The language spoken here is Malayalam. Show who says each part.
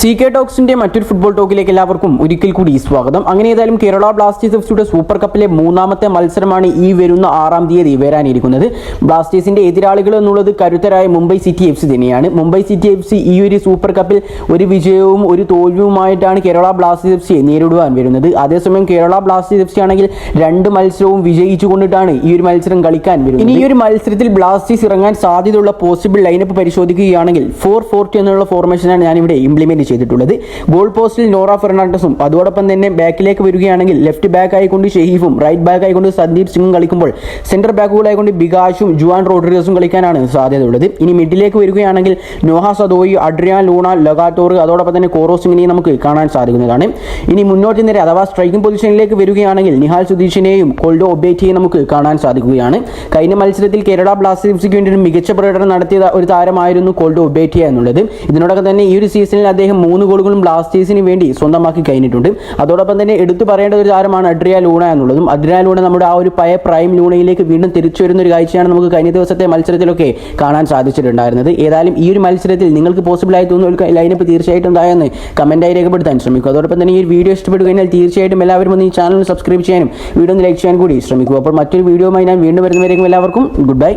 Speaker 1: CK ടോക്സിന്റെ മറ്റൊരു ഫുട്ബോൾ ടോക്കിലേക്ക് എല്ലാവർക്കും ഒരിക്കൽ കൂടി സ്വാഗതം. അങ്ങനെ ഏതായാലും കേരള ബ്ലാസ്റ്റേഴ്സ് എഫ്സിയുടെ സൂപ്പർ കപ്പിലെ മൂന്നാമത്തെ മത്സരമാണ് ഈ വരുന്ന 6-ാം തീയതി വരാനിരിക്കുന്നത്. ബ്ലാസ്റ്റേഴ്സിന്റെ എതിരാളികൾ എന്നുള്ളത് കരുത്തരായ മുംബൈ സിറ്റി എഫ് സി തന്നെയാണ്. മുംബൈ സിറ്റി എഫ് സി ഈ ഒരു സൂപ്പർ കപ്പിൽ ഒരു വിജയവും ഒരു തോൽവിയുമായിട്ടാണ് കേരള ബ്ലാസ്റ്റേഴ്സ് എഫ് സിയെ നേരിടുവാൻ വരുന്നത്. അതേസമയം കേരള ബ്ലാസ്റ്റേഴ്സ് എഫ് സി ആണെങ്കിൽ 2 മത്സരവും വിജയിച്ചു കൊണ്ടിട്ടാണ് ഈ ഒരു മത്സരം കളിക്കാൻ വരുന്നത്. ഇനി ഈ ഒരു മത്സരത്തിൽ ബ്ലാസ്റ്റേഴ്സ് ഇറങ്ങാൻ സാധ്യതയുള്ള പോസിബിൾ ലൈനപ്പ് പരിശോധിക്കുകയാണെങ്കിൽ 4-4-2 എന്നുള്ള ഫോർമേഷനാണ് ഞാനിവിടെ ഇംപ്ലിമെന്റ് ചെയ്തിട്ടുള്ളത്. ഗോൾ പോസ്റ്റിൽ നോറ ഫെർണാണ്ടസും അതോടൊപ്പം തന്നെ ബാക്കിലേക്ക് വരികയാണെങ്കിൽ ലെഫ്റ്റ് ബാക്ക് ആയിക്കൊണ്ട് ഷെഹീഫും റൈറ്റ് ബാക്ക് ആയിക്കൊണ്ട് സന്ദീപ് സിംഗും കളിക്കുമ്പോൾ സെന്റർ ബാക്കുകളായിക്കൊണ്ട് ബികാഷും ജുവാൻ റോഡ്രിഗസും കളിക്കാനാണ് സാധ്യതയുള്ളത്. ഇനി മിഡിലേക്ക് വരികയാണെങ്കിൽ നോഹ സദോയി, അഡ്രിയാൻ ലൂണ, ലഗാറ്റോർ അതോടൊപ്പം തന്നെ കോറോസിങ്ങിനെയും നമുക്ക് കാണാൻ സാധിക്കുന്നതാണ്. ഇനി മുന്നോട്ട് നേരെ അഥവാ സ്ട്രൈക്കിംഗ് പൊസിഷനിലേക്ക് വരികയാണെങ്കിൽ നിഹാൽ സുധീഷിനെയും കോൾഡോ ഒബേറ്റിയെയും നമുക്ക് കാണാൻ സാധിക്കുകയാണ്. കഴിഞ്ഞ മത്സരത്തിൽ കേരള ബ്ലാസ്റ്റേഴ്സിന് വേണ്ടി ഒരു മികച്ച പ്രകടനം നടത്തിയ ഒരു താരമായിരുന്നു കോൾഡോ ഒബേറ്റിയ എന്നുള്ളത്. ഇതിനോടൊപ്പം തന്നെ ഈ ഒരു സീസണിൽ അദ്ദേഹം 3 ഗോളുകളും ബ്ലാസ്റ്റേഴ്സിന് വേണ്ടി സ്വന്തമാക്കി കഴിഞ്ഞിട്ടുണ്ട്. അതോടൊപ്പം തന്നെ എടുത്തു പറയേണ്ട ഒരു താരമാണ് അഡ്രിയാൻ ലൂണ എന്നുള്ളതും. അഡ്രിയാൻ ലൂണ നമ്മുടെ ആ ഒരു പഴയ പ്രൈം ലൂണയിലേക്ക് വീണ്ടും തിരിച്ചു വരുന്ന ഒരു കാഴ്ചയാണ് നമുക്ക് കഴിഞ്ഞ ദിവസത്തെ മത്സരത്തിലൊക്കെ കാണാൻ സാധിച്ചിട്ടുണ്ടായിരുന്നത്. ഏതായാലും ഈ ഒരു മത്സരത്തിൽ നിങ്ങൾക്ക് പോസിബിൾ ആയി തോന്നുന്ന ലൈനപ്പ് തീർച്ചയായിട്ടും താഴെന്ന് കമന്റായി രേഖപ്പെടുത്താൻ ശ്രമിക്കുക. അതോടൊപ്പം തന്നെ ഈ വീഡിയോ ഇഷ്ടപ്പെട്ടു കഴിഞ്ഞാൽ തീർച്ചയായിട്ടും എല്ലാവരും ഒന്ന് ഈ ചാനൽ സബ്സ്ക്രൈബ് ചെയ്യാനും വീഡിയോ ഒന്ന് ലൈക്ക് ചെയ്യാൻ കൂടി ശ്രമിക്കുക. അപ്പോൾ മറ്റൊരു വീഡിയോയുമായി ഞാൻ വീണ്ടും വരുന്നവരേക്കും എല്ലാവർക്കും ഗുഡ് ബൈ.